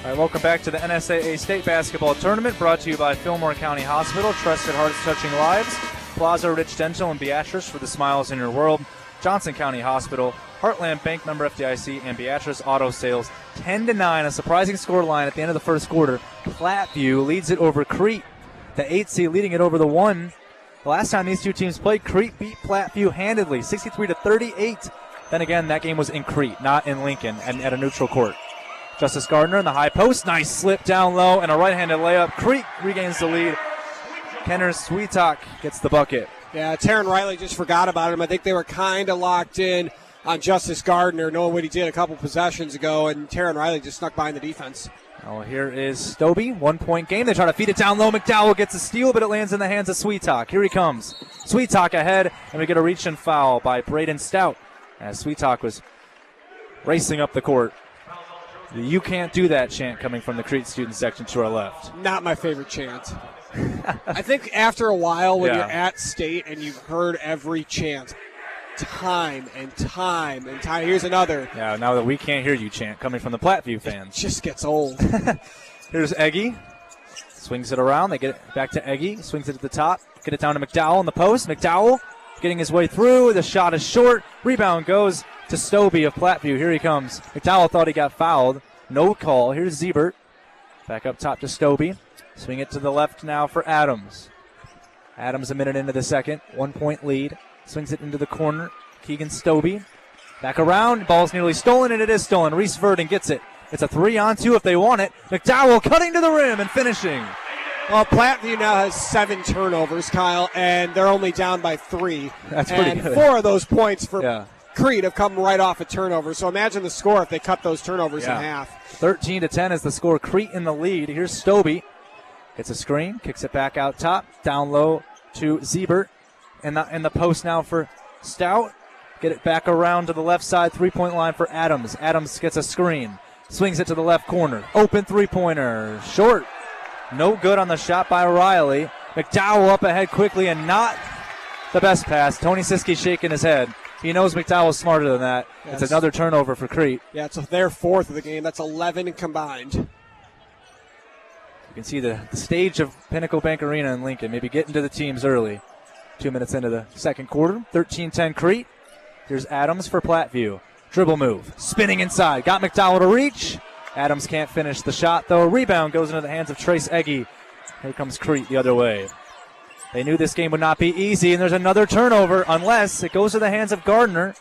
All right, welcome back to the NSAA State Basketball Tournament, brought to you by Fillmore County Hospital, trusted hearts touching lives, Plaza Rich Dental and Beatrice for the smiles in your world, Johnson County Hospital, Heartland Bank, member FDIC, and Beatrice Auto Sales. 10-9, a surprising score line at the end of the first quarter. Platteview leads it over Crete, the 8 seed leading it over the 1. The last time these two teams played, Crete beat Platteview handedly, 63-38. Then again, that game was in Crete, not in Lincoln, and at a neutral court. Justice Gardner in the high post. Nice slip down low and a right-handed layup. Crete regains the lead. Kenner Sweetalk gets the bucket. Yeah, Taryn Riley just forgot about him. I think they were kind of locked in on Justice Gardner, knowing what he did a couple possessions ago, and Taryn Riley just snuck behind the defense. Oh, here is Stobie, 1 point game. They try to feed it down low. McDowell gets a steal, but it lands in the hands of Sweetalk. Here he comes. Sweetalk ahead, and we get a reach and foul by Braden Stout as Sweetalk was racing up the court. You can't do that chant coming from the Crete student section to our left. Not my favorite chant. I think after a while when you're at state and you've heard every chant time and time and time. Here's another. Yeah, now that we can't hear you chant coming from the Platteview fans. It just gets old. Here's Eggy. Swings it around. They get it back to Eggy. Swings it at the top. Get it down to McDowell in the post. McDowell getting his way through. The shot is short. Rebound goes to Stobie of Platteview. Here he comes. McDowell thought he got fouled. No call. Here's Ziebert. Back up top to Stobie. Swing it to the left now for Adams. Adams a minute into the second. 1 point lead. Swings it into the corner. Keegan Stobie. Back around. Ball's nearly stolen, and it is stolen. Reese Verdon gets it. It's a 3-on-2 if they want it. McDowell cutting to the rim and finishing. Well, Platteview now has 7 turnovers, Kyle, and they're only down by 3. That's pretty good. 4 of those points for Crete have come right off a turnover. So imagine the score if they cut those turnovers in half. 13-10 is the score. Crete in the lead. Here's Stobie. Gets a screen, kicks it back out top. Down low to Ziebert. In the post now for Stout. Get it back around to the left side. 3-point line for Adams. Adams gets a screen. Swings it to the left corner. Open three-pointer. Short. No good on the shot by Riley. McDowell up ahead quickly and not the best pass. Tony Siski shaking his head. He knows McDowell's smarter than that. Yes. It's another turnover for Crete. Yeah, it's their 4th of the game. That's 11 combined. You can see the stage of Pinnacle Bank Arena in Lincoln. Maybe getting to the teams early. 2 minutes into the second quarter. 13-10 Crete. Here's Adams for Platteview. Dribble move. Spinning inside. Got McDowell to reach. Adams can't finish the shot, though. Rebound goes into the hands of Trace Eggy. Here comes Crete the other way. They knew this game would not be easy, and there's another turnover unless it goes to the hands of Gardner.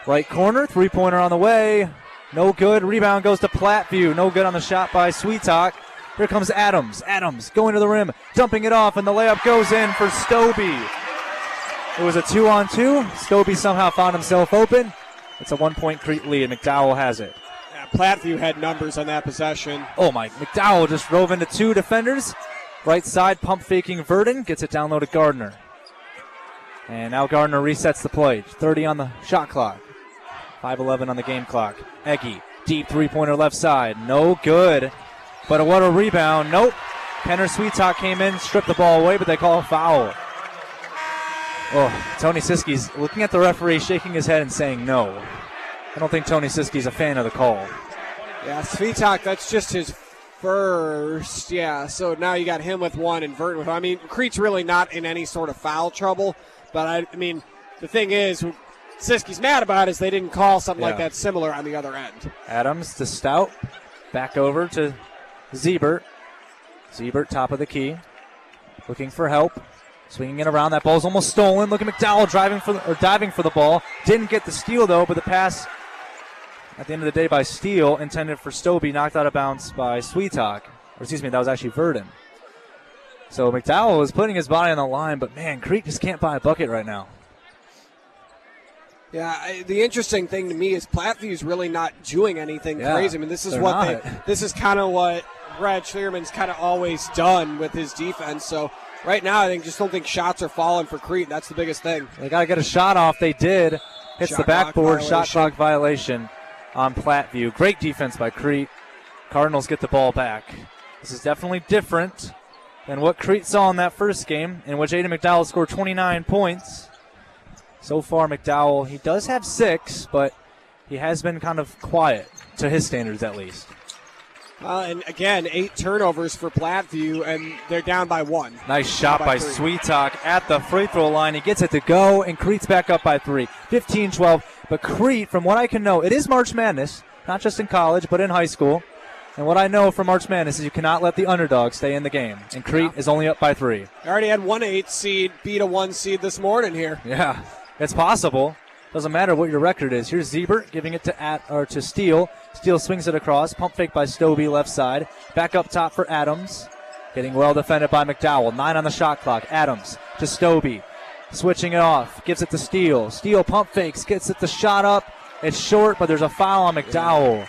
Right corner, 3-pointer on the way. No good. Rebound goes to Platteview. No good on the shot by Sweetalk. Here comes Adams. Adams going to the rim, dumping it off, and the layup goes in for Stobie. It was a 2-on-2. Stobie somehow found himself open. It's a 1-point Crete lead. McDowell has it. Yeah, Platteview had numbers on that possession. Oh, my. McDowell just drove into 2 defenders. Right side, pump faking Verdon. Gets it down low to Gardner. And now Gardner resets the play. 30 on the shot clock. 5:11 on the game clock. Eggy, deep 3-pointer left side. No good. But what a rebound. Nope. Kenner Sweetalk came in, stripped the ball away, but they call a foul. Oh, Tony Siski's looking at the referee, shaking his head and saying no. I don't think Tony Siski's a fan of the call. Yeah, Sweetalk, that's just his first. Yeah, so now you got him with 1 and Verdon with 1. I mean, Crete's really not in any sort of foul trouble, but I mean, the thing is, Siski's mad about is they didn't call something like that similar on the other end. Adams to Stout. Back over to Ziebert. Ziebert, top of the key. Looking for help. Swinging it around. That ball's almost stolen. Look at McDowell diving for the ball. Didn't get the steal, though, but the pass at the end of the day by Steele, intended for Stobie, knocked out of bounds by Sweetalk. Or excuse me, that was actually Verdon. So McDowell was putting his body on the line, but, man, Crete just can't buy a bucket right now. Yeah, the interesting thing to me is Plattview's really not doing anything crazy. I mean, this is kind of what Brad Schlierman's kind of always done with his defense. So right now, I don't think shots are falling for Crete. That's the biggest thing. They got to get a shot off. They did. Hits the backboard. Shot clock violation on Platteview. Great defense by Crete. Cardinals get the ball back. This is definitely different than what Crete saw in that first game, in which Aiden McDowell scored 29 points. So far, McDowell, he does have 6, but he has been kind of quiet, to his standards at least. And again, 8 turnovers for Platteview, and they're down by 1. Nice shot by Sweetalk at the free throw line. He gets it to go, and Crete's back up by 3. 15-12. But Crete, from what I can know, it is March Madness, not just in college, but in high school. And what I know from March Madness is you cannot let the underdog stay in the game. And Crete is only up by 3. I already had 1 8 seed beat a 1 seed this morning here. Yeah, it's possible. Doesn't matter what your record is. Here's Siebert giving it to Steele. Steele swings it across. Pump fake by Stobie, left side. Back up top for Adams. Getting well defended by McDowell. 9 on the shot clock. Adams to Stobie. Switching it off. Gives it to Steele. Steele pump fakes. Gets it the shot up. It's short, but there's a foul on McDowell.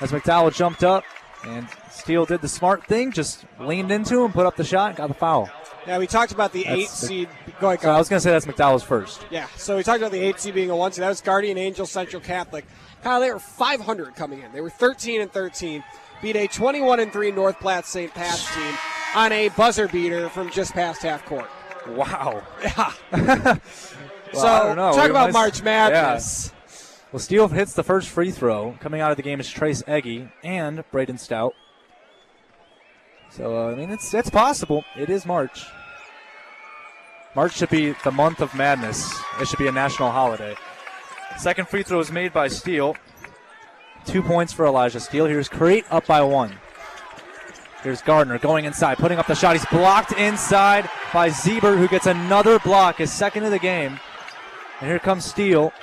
As McDowell jumped up, and Steele did the smart thing. Just leaned into him, put up the shot, and got the foul. Yeah, we talked about the 8 seed. Go ahead, so I was going to say that's McDowell's first. Yeah, so we talked about the 8 seed being a 1 seed. That was Guardian Angel Central Catholic. Kyle, they were 500 coming in. They were 13-13. Beat a 21-3 North Platte St. Pat's team on a buzzer beater from just past half court. Wow. Yeah. Well, so I don't know. Talk about March Madness. Yeah. Well, Steele hits the first free throw. Coming out of the game is Trace Eggy and Braden Stout. So, it's possible. It is March. March should be the month of madness. It should be a national holiday. Second free throw is made by Steele. 2 points for Elijah Steele. Here's Crete up by 1. Here's Gardner going inside, putting up the shot. He's blocked inside by Siebert, who gets another block, his second of the game. And here comes Steele.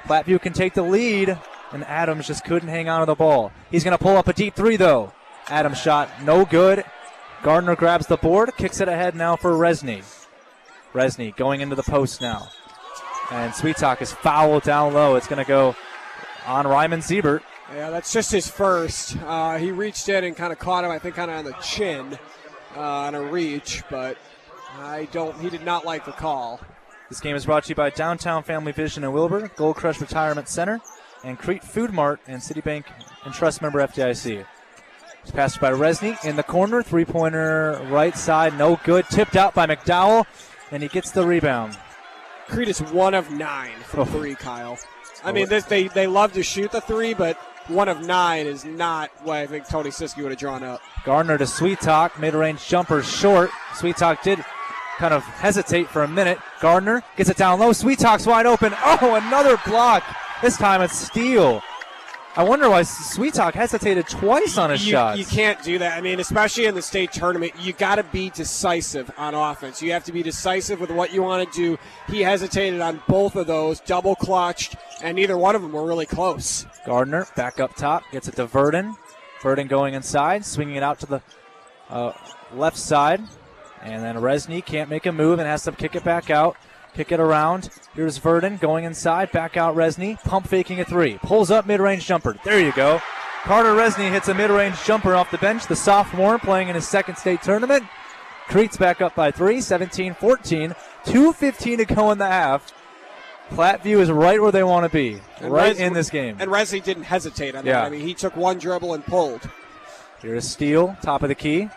Platteview can take the lead, and Adams just couldn't hang on to the ball. He's going to pull up a deep 3, though. Adams shot no good. Gardner grabs the board, kicks it ahead now for Resny. Resny going into the post now. And Sweetalk is fouled down low. It's going to go on Ryman Siebert. Yeah, that's just his first. He reached in and kind of caught him, I think, kind of on the chin on a reach, but he did not like the call. This game is brought to you by Downtown Family Vision in Wilbur, Gold Crush Retirement Center, and Crete Food Mart and Citibank and Trust member FDIC. It's passed by Resny in the corner. Three-pointer right side, no good. Tipped out by McDowell, and he gets the rebound. Crete is 1 of 9 from 3, Kyle. I mean, they love to shoot the 3, but 1 of 9 is not what I think Tony Siskey would have drawn up. Gardner to Sweetalk, mid-range jumper short. Sweetalk did kind of hesitate for a minute. Gardner gets it down low. Sweetalk's wide open. Oh, another block. This time it's Steele. I wonder why Sweetalk hesitated twice on his shots. You can't do that. I mean, especially in the state tournament, you got to be decisive on offense. You have to be decisive with what you want to do. He hesitated on both of those, double clutched, and neither one of them were really close. Gardner back up top, gets it to Verdon. Verdon going inside, swinging it out to the left side. And then Resny can't make a move and has to kick it back out. Kick it around. Here's Verdon going inside. Back out Resny. Pump faking a 3. Pulls up mid-range jumper. There you go. Carter Resny hits a mid-range jumper off the bench. The sophomore playing in his second state tournament. Crete's back up by 3. 17-14. 2:15 to go in the half. Platteview is right where they want to be. And in this game. And Resny didn't hesitate on that. I mean, he took one dribble and pulled. Here's Steele, top of the key.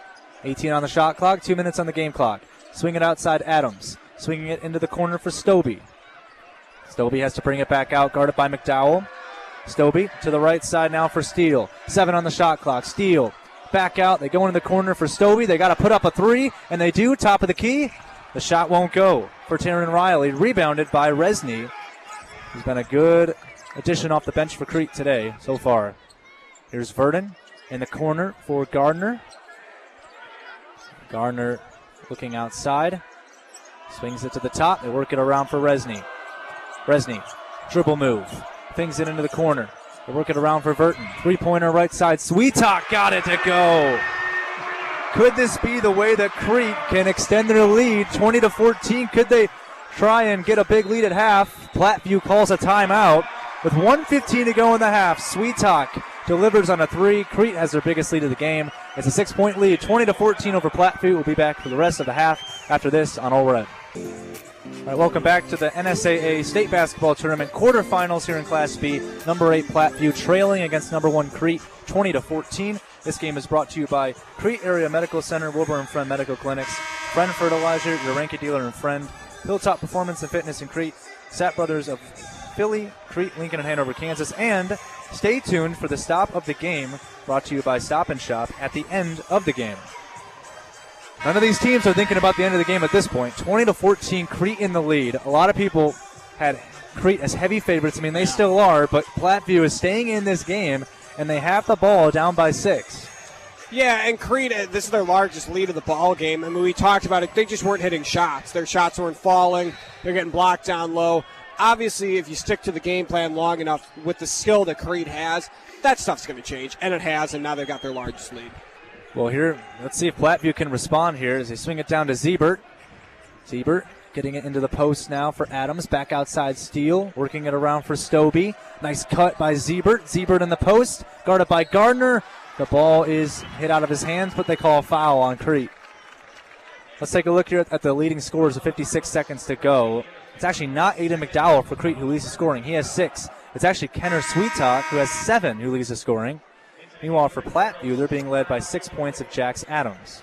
18 on the shot clock. 2 minutes on the game clock. Swing it outside Adams. Swinging it into the corner for Stobie. Stobie has to bring it back out, guarded by McDowell. Stobie to the right side now for Steele. 7 on the shot clock. Steele back out. They go into the corner for Stobie. They got to put up a 3, and they do. Top of the key. The shot won't go for Taryn Riley. Rebounded by Resny. He's been a good addition off the bench for Crete today so far. Here's Verdon in the corner for Gardner. Gardner looking outside. Swings it to the top. They work it around for Resny. Resny, dribble move. Things it into the corner. They work it around for Verton. Three-pointer right side. Sweetalk got it to go. Could this be the way that Crete can extend their lead? 20-14. Could they try and get a big lead at half? Platteview calls a timeout. With 1:15 to go in the half, Sweetalk delivers on a 3. Crete has their biggest lead of the game. It's a 6-point lead, 20-14 over Platteview. We'll be back for the rest of the half after this on All Red. All right, welcome back to the NSAA State Basketball Tournament quarterfinals here in Class B. Number 8 Platteview trailing against number 1 Crete, 20-14. This game is brought to you by Crete Area Medical Center, Wilbur and Friend Medical Clinics, Friend Fertilizer, your Rankin dealer and friend, Hilltop Performance and Fitness in Crete, Sapp Brothers of Philly, Crete, Lincoln, and Hanover, Kansas, and Stay tuned for the stop of the game, brought to you by Stop and Shop at the end of the game. None of these teams are thinking about the end of the game at this point. 20-14, Crete in the lead. A lot of people had Crete as heavy favorites. I mean, they still are, but Platteview is staying in this game, and they have the ball down by 6. Yeah, and Crete, this is their largest lead of the ball game. I mean, we talked about it. They just weren't hitting shots. Their shots weren't falling. They're getting blocked down low. Obviously, if you stick to the game plan long enough with the skill that Crete has, that stuff's going to change, and it has, and now they've got their largest lead. Well, here, let's see if Platteview can respond here as they swing it down to Ziebert. Ziebert getting it into the post now for Adams. Back outside Steele, working it around for Stobie. Nice cut by Ziebert. Ziebert in the post, guarded by Gardner. The ball is hit out of his hands, but they call a foul on Crete. Let's take a look here at the leading scores with 56 seconds to go. It's actually not Aiden McDowell for Crete who leads the scoring. He has 6. It's actually Kenner Sweetalk who has 7 who leads the scoring. Meanwhile, for Platteview, they're being led by 6 points of Jax Adams.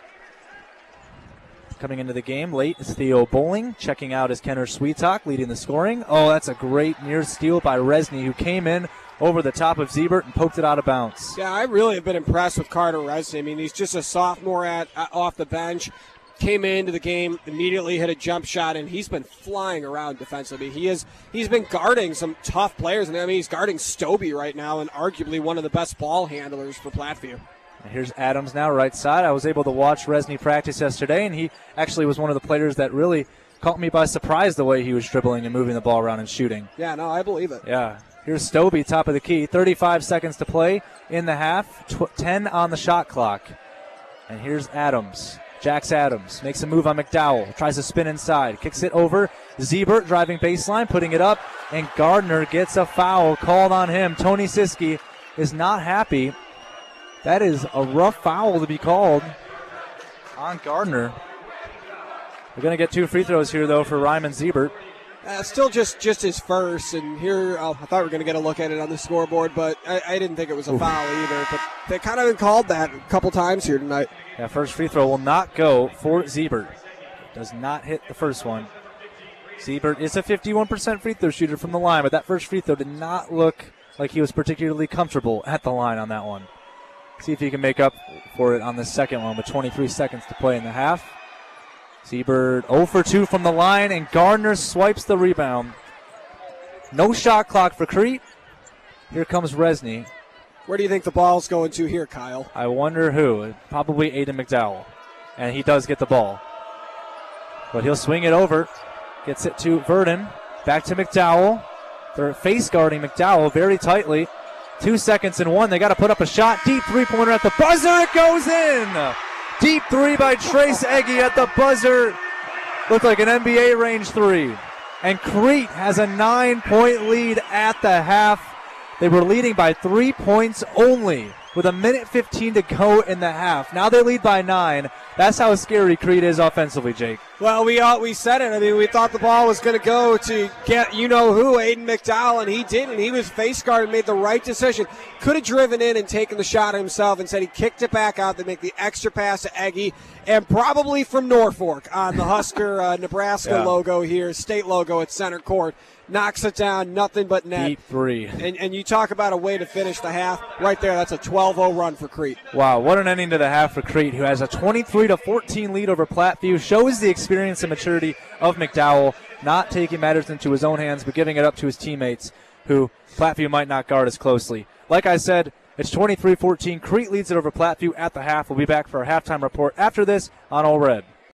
Coming into the game late is Theo Bowling. Checking out is Kenner Sweetalk leading the scoring. Oh, that's a great near steal by Resney, who came in over the top of Ziebert and poked it out of bounds. Yeah, I really have been impressed with Carter Resney. I mean, he's just a sophomore off the bench. Came into the game, immediately hit a jump shot, and he's been flying around defensively. He's been guarding some tough players, and I mean, he's guarding Stobie right now, and arguably one of the best ball handlers for Platteview. And here's Adams now, right side. I was able to watch Resney practice yesterday, and he actually was one of the players that really caught me by surprise the way he was dribbling and moving the ball around and shooting. Yeah, no, I believe it. Yeah. Here's Stobie, top of the key. 35 seconds to play in the half. 10 on the shot clock. And here's Adams. Jax Adams makes a move on McDowell. Tries to spin inside. Kicks it over. Ziebert driving baseline, putting it up. And Gardner gets a foul called on him. Tony Siski is not happy. That is a rough foul to be called on Gardner. We're going to get 2 free throws here, though, for Ryman Ziebert. Still just his first, and here I thought we were going to get a look at it on the scoreboard, but I didn't think it was a foul either. But they kind of been called that a couple times here tonight. Yeah, first free throw will not go for Ziebert. Does not hit the first one. Ziebert is a 51% free throw shooter from the line, but that first free throw did not look like he was particularly comfortable at the line on that one. See if he can make up for it on the second one with 23 seconds to play in the half. Ziebert 0 for 2 from the line, and Gardner swipes the rebound. No shot clock for Crete. Here comes Resney. Where do you think the ball's going to here, Kyle? I wonder who. Probably Aiden McDowell. And he does get the ball. But he'll swing it over. Gets it to Verdon. Back to McDowell. They're face guarding McDowell very tightly. 2 seconds and 1. They got to put up a shot. Deep three-pointer at the buzzer. It goes in. Deep 3 by Trace Eggy at the buzzer. Looked like an NBA range 3. And Crete has a 9-point lead at the half. They were leading by 3 points only with 1:15 to go in the half. Now they lead by 9. That's how scary Crete is offensively, Jake. Well, we said it. I mean, we thought the ball was going to go to get you-know-who, Aiden McDowell, and he didn't. He was face guard and made the right decision. Could have driven in and taken the shot himself. Instead, he kicked it back out to make the extra pass to Eggy, and probably from Norfolk on the Husker Nebraska logo here, state logo at center court. Knocks it down, nothing but net. Deep 3. And you talk about a way to finish the half. Right there, that's a 12-0 run for Crete. Wow, what an ending to the half for Crete, who has a 23-14 lead over Platteview. Shows the experience and maturity of McDowell, not taking matters into his own hands, but giving it up to his teammates, who Platteview might not guard as closely. Like I said, it's 23-14. Crete leads it over Platteview at the half. We'll be back for our halftime report after this on All Red.